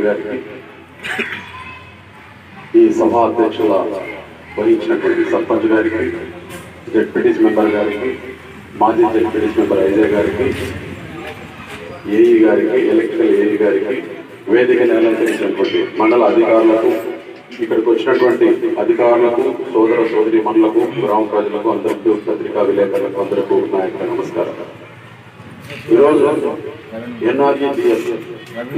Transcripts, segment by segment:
గారికి ఈ సభా అధ్యక్షుల వహించినటువంటి సర్పంచ్ గారికి, జెడ్పీటీసీ మెంబర్ గారికి, మాజీ జెడ్పీటీసీ మెంబర్ అజయ్ గారికి, ఏఈ గారికి, ఎలక్ట్రికల్ ఏఈ గారికి, వేదికను అలంకరించినటువంటి మండల అధికారులకు, ఇక్కడికి వచ్చినటువంటి అధికారులకు, సోదర సోదరి మనులకు, గ్రామ ప్రజలకు, అందరికీ పత్రికా విలేకరులకు అందరికీ నా యొక్క నమస్కారం. ఈరోజు NREGS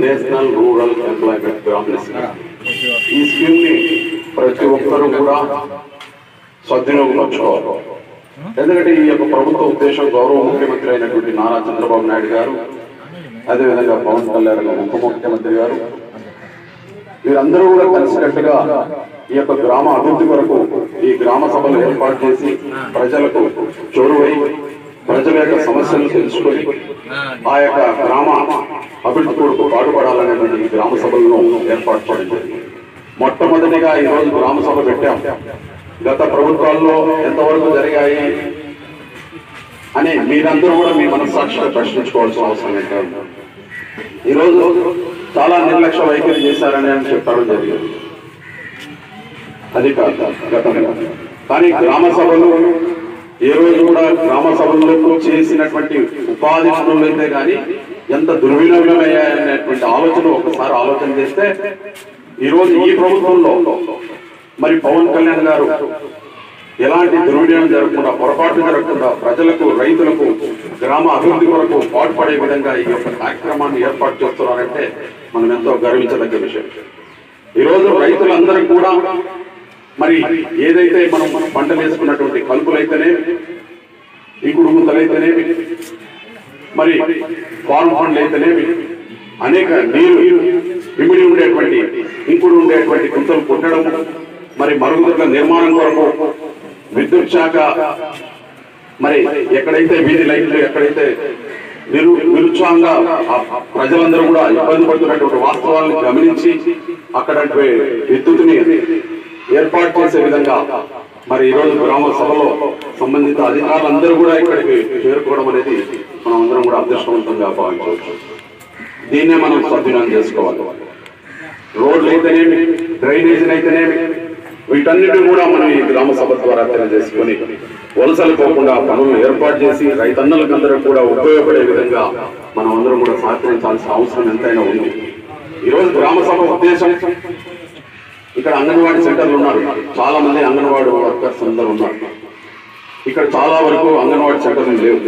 national rural employment grant ఈ స్కీమ్ ని ప్రతి ఒక్కరూ కూడా సద్వినియోగపరచుకోవాలి. ఎందుకంటే ఈ యొక్క ప్రభుత్వ ఉద్దేశం గౌరవ ముఖ్యమంత్రి అయినటువంటి నారా చంద్రబాబు నాయుడు గారు, అదేవిధంగా పవన్ కళ్యాణ్ గారు ఉప ముఖ్యమంత్రి గారు, వీరందరూ కూడా కలిసికట్టుగా ఈ యొక్క గ్రామ అభివృద్ధి కొరకు ఈ గ్రామ సభలు ఏర్పాటు చేసి ప్రజలకు చొరువై ప్రజల యొక్క సమస్యలను తెలుసుకొని ఆ యొక్క గ్రామ అభివృద్ధి కొరకు పాటుపడాలనేటువంటి ఈ గ్రామ సభలను ఏర్పాటు చేయడం జరిగింది. మొట్టమొదటిగా ఈ రోజు గ్రామ సభ పెట్టాం. గత ప్రభుత్వాల్లో ఎంతవరకు జరిగాయి అని మీరందరూ కూడా మీ మనస్సాక్షిగా ప్రశ్నించుకోవాల్సిన అవసరం ఏంటంటే, ఈరోజు చాలా నిర్లక్ష్య వైఖరి చేశారని అని చెప్పడం జరిగింది. అది కాదు గతంలో. కానీ గ్రామ సభలు ఏ రోజు కూడా గ్రామ సభల్లో చేసినటువంటి ఉపాధి పనులు అయితే కానీ ఎంత దుర్వినియోగం అయ్యాయనేటువంటి ఆలోచన ఒకసారి ఆలోచన చేస్తే, ఈరోజు ఈ ప్రభుత్వంలో మరి పవన్ కళ్యాణ్ గారు ఎలాంటి దుర్వినియోగం జరగకుండా, పొరపాటు జరగకుండా ప్రజలకు, రైతులకు, గ్రామ అభివృద్ధి కొరకు పాటుపడే విధంగా ఈ యొక్క కార్యక్రమాన్ని ఏర్పాటు చేస్తున్నారంటే మనం ఎంతో గర్వించదగ్గ విషయం. ఈరోజు రైతులందరూ కూడా మరి ఏదైతే మనం పంటలు వేసుకున్నటువంటి కలుపులైతేనేమి, ఇంకుడు గుంతలైతేనేమి, మరి ఫార్మ్ ఫండ్లు అయితేనేమి, అనేక నీరు ఇమిడి ఉండేటువంటి ఇంకుడు ఉండేటువంటి గుంతలు కొట్టడం, మరి మరుగుదొడ్ల నిర్మాణం కొరకు విద్యుత్ శాఖ మరి ఎక్కడైతే వీధి లైట్లు, ఎక్కడైతే నిరుత్సాహంగా ప్రజలందరూ కూడా ఇబ్బంది పడుతున్నటువంటి వాస్తవాలను గమనించి అక్కడ విద్యుత్ని ఏర్పాటు చేసే విధంగా మరి ఈరోజు గ్రామ సభలో సంబంధిత అధికారులందరూ కూడా ఇక్కడికి చేరుకోవడం అనేది మనం అందరం కూడా అదృష్టవంతంగా భావించవచ్చు. దీన్నే మనం సద్వినియోగం చేసుకోవాలి. రోడ్లు అయితేనేమి, డ్రైనేజీలు అయితేనేమి, వీటన్నిటిని కూడా మనం ఈ గ్రామ సభ ద్వారా తెలియజేసుకొని వలసలు పోకుండా పనులు ఏర్పాటు చేసి రైతన్నలకందరూ కూడా ఉపయోగపడే విధంగా మనం అందరం కూడా సహకరించాల్సిన అవసరం ఎంతైనా ఉంది. ఈరోజు గ్రామ సభ ఉద్దేశం, ఇక్కడ అంగన్వాడీ సెంటర్లు ఉన్నారు, చాలా మంది అంగన్వాడీ వర్కర్స్ అందరూ ఉన్నారు. ఇక్కడ చాలా వరకు అంగన్వాడీ సెంటర్లు లేవు.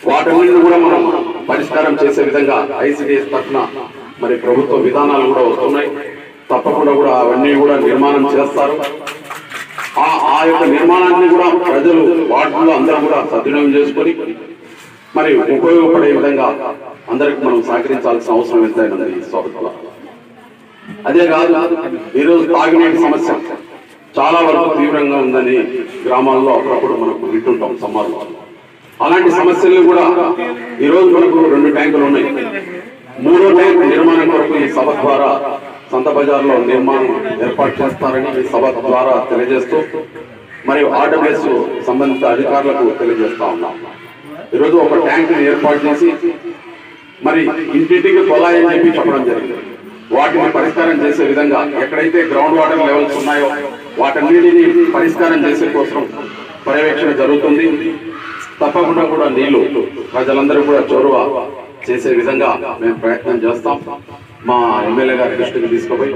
వాటన్నింటిని కూడా మనం పరిష్కారం చేసే విధంగా ఐసిడిఎస్ తరఫున మరి ప్రభుత్వ విధానాలు కూడా వస్తున్నాయి. తప్పకుండా కూడా అవన్నీ కూడా నిర్మాణం చేస్తారు. ఆ యొక్క నిర్మాణాన్ని కూడా ప్రజలు వాటిలో అందరూ కూడా సద్వినియోగం చేసుకొని మరి ఉపయోగపడే విధంగా అందరికి మనం సహకరించాల్సిన అవసరం ఎంతైనా ఈ సభలో. అదే కాదు, ఈరోజు తాగునీటి సమస్య చాలా వరకు తీవ్రంగా ఉందని గ్రామాల్లో అప్పుడప్పుడు మనకు వింటుంటాం సమాజంలో. అలాంటి సమస్యలు కూడా ఈరోజు మనకు 2 ట్యాంకులు ఉన్నాయి. 3వ ట్యాంక్ నిర్మాణం కొరకు ఈ సభ ద్వారా సంత బజార్లో నిర్మాణం ఏర్పాటు చేస్తారని ఈ సభ ద్వారా తెలియజేస్తూ మరి ఆర్డబ్ల్యూఎస్ సంబంధిత అధికారులకు తెలియజేస్తా ఉన్నాం. ఈరోజు ఒక ట్యాంక్ ఏర్పాటు చేసి మరి ఇంటింటికి కొలాయి అని చెప్పి చెప్పడం జరిగింది. వాటిని పరిష్కారం చేసే విధంగా ఎక్కడైతే గ్రౌండ్ వాటర్ లెవెల్స్ ఉన్నాయో వాటన్నిటిని పరిష్కారం చేసే కోసం పర్యవేక్షణ జరుగుతుంది. తప్పకుండా కూడా నీళ్లు ప్రజలందరూ కూడా చొరవ చేసే విధంగా మేము ప్రయత్నం చేస్తాం. మా ఎమ్మెల్యే గారి దృష్టికి తీసుకుపోయి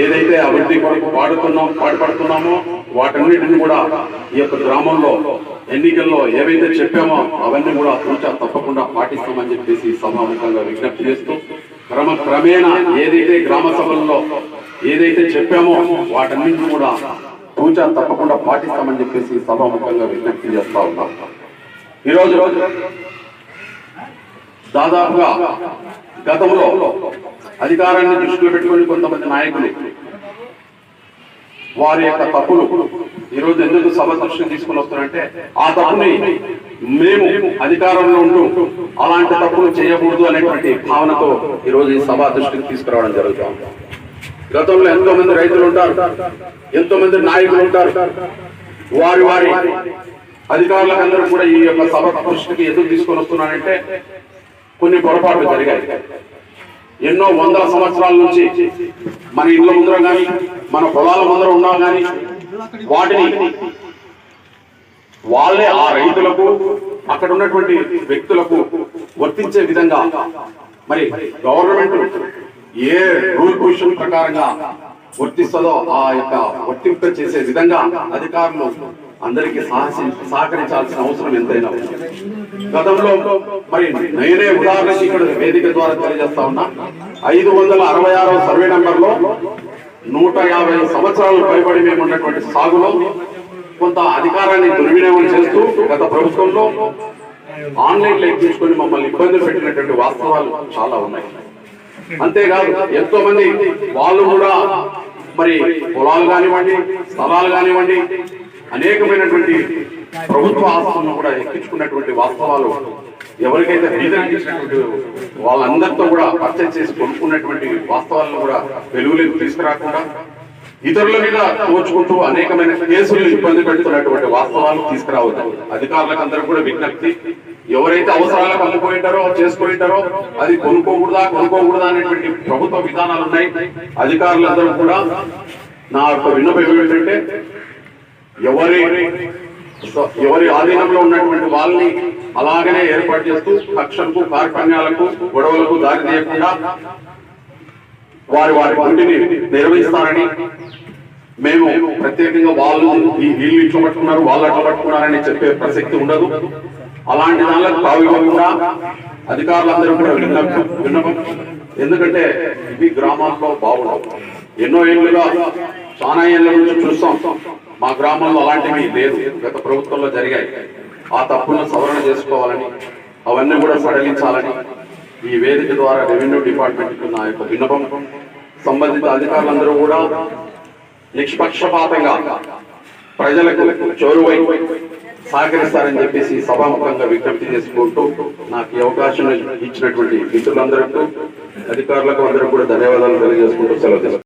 ఏదైతే అభివృద్ధి కొరకు పాటుపడుతున్నామో వాటన్నిటిని కూడా ఈ యొక్క గ్రామంలో ఎన్నికల్లో ఏవైతే చెప్పామో అవన్నీ కూడా తప్పకుండా పాటిస్తామని చెప్పేసి సభాముఖంగా విజ్ఞప్తి చేస్తూ క్రమేణా ఏదైతే గ్రామ సభల్లో ఏదైతే చెప్పామో వాటన్నింటినీ కూడా తప్పకుండా పాటిస్తామని చెప్పేసి సభాముఖంగా విజ్ఞప్తి చేస్తా ఉన్నాం. ఈరోజు దాదాపుగా గతంలో అధికారాన్ని దృష్టిలో పెట్టుకుని కొంతమంది నాయకులు వారి యొక్క తప్పులు ఈరోజు ఎందుకు సభ దృష్టికి తీసుకుని వస్తున్నారంటే, ఆ తప్పుని మేము అధికారంలో ఉంటూ అలాంటి తప్పులు చేయకూడదు అనేటువంటి భావనతో ఈరోజు ఈ సభ దృష్టికి తీసుకురావడం జరుగుతుంది. గతంలో ఎంతో మంది రైతులు ఉంటారు, ఎంతో మంది నాయకులు ఉంటారు. వారి వారి అధికారులందరూ కూడా ఈ యొక్క సభ దృష్టికి ఎందుకు తీసుకొని వస్తున్నారంటే కొన్ని పొరపాట్లు జరిగాయి. ఎన్నో వందల సంవత్సరాల నుంచి మన ఇళ్ళ ముందర కానీ మన పొలాల ముందర ఉన్నా కానీ వాటిని వాళ్ళే ఆ రైతులకు అక్కడ ఉన్నటువంటి వ్యక్తులకు వర్తించే విధంగా మరి గవర్నమెంట్ ఏ రూల్ పొజిషన్ ప్రకారంగా వర్తిస్తుందో ఆ యొక్క వర్తింప చేసే విధంగా అధికారులు అందరికీ సహకరించాల్సిన అవసరం ఎంతైనా ఉంది. గతంలో మరి నేనే ఉదాహరణకి ఇక్కడ వేదిక ద్వారా తెలియజేస్తా ఉన్నా, 566వ సర్వే నంబర్లో 150 సంవత్సరాలు పైబడి మేము ఉన్నటువంటి సాగులో కొంత అధికారాన్ని దుర్వినియోగం చేస్తూ గత ప్రభుత్వంలో ఆన్లైన్ లో ఎక్కించుకొని మమ్మల్ని ఇబ్బందులు పెట్టినటువంటి వాస్తవాలు చాలా ఉన్నాయి. అంతేకాదు ఎంతో మంది వాళ్ళు కూడా మరి పొలాలు కానివ్వండి, స్థలాలు కానివ్వండి, అనేకమైనటువంటి ప్రభుత్వ ఆస్తులను కూడా ఎక్కించుకున్నటువంటి వాస్తవాలు, ఎవరికైతే బీదరికించినటువంటి వాళ్ళందరితో కూడా పర్చేజ్ చేసి కొనుక్కున్నటువంటి వాస్తవాలను కూడా వెలుగులోకి తీసుకురాకుండా ఇతరుల మీద దోచుకుంటూ అనేకమైన కేసులు ఇబ్బంది పెడుతున్నటువంటి వాస్తవాలు తీసుకురావద్దు. అధికారులకు అందరూ కూడా విజ్ఞప్తి, ఎవరైతే అవసరాలకు అమ్ముకుంటారో చేసుకుంటారో అది కొనుక్కోకూడదా అనేటువంటి ప్రభుత్వ విధానాలు ఉన్నాయి. అధికారులందరూ కూడా నా యొక్క విన్నపం ఏమిటంటే ఎవరి ఆధీనంలో ఉన్నటువంటి వాళ్ళని అలాగనే ఏర్పాటు చేస్తూ కక్షలకు, కార్పణ్యాలకు, గొడవలకు దారి తీయకుండా వారి పనిని నిర్వహిస్తారని, మేము ప్రత్యేకంగా వాళ్ళు వీళ్ళు ఇట్లా పట్టుకున్నారు వాళ్ళు అట్లా పట్టుకున్నారని చెప్పే ప్రసక్తి ఉండదు. అలాంటి దానిలకు తావివ్వకుండా అధికారులందరూ కూడా విన్నపం. ఎందుకంటే ఇవి గ్రామాల్లో బాగుండవు. ఎన్నో ఏళ్ళుగా చాలా ఏళ్ళ నుంచి చూస్తాం, మా గ్రామంలో అలాంటివి లేదు, గత ప్రభుత్వంలో జరిగాయి. ఆ తప్పులను సవరణ చేసుకోవాలని, అవన్నీ కూడా సడలించాలని ఈ వేదిక ద్వారా రెవెన్యూ డిపార్ట్మెంట్ నా యొక్క విన్నపం. సంబంధిత అధికారులందరూ కూడా నిష్పక్షపాతంగా ప్రజలకు చోరువై సహకరిస్తారని చెప్పేసి సభాముఖంగా విజ్ఞప్తి చేసుకుంటూ నాకు ఈ అవకాశం ఇచ్చినటువంటి మిత్రులందరికీ, అధికారులకు అందరూ కూడా ధన్యవాదాలు తెలియజేసుకుంటూ సెలవు.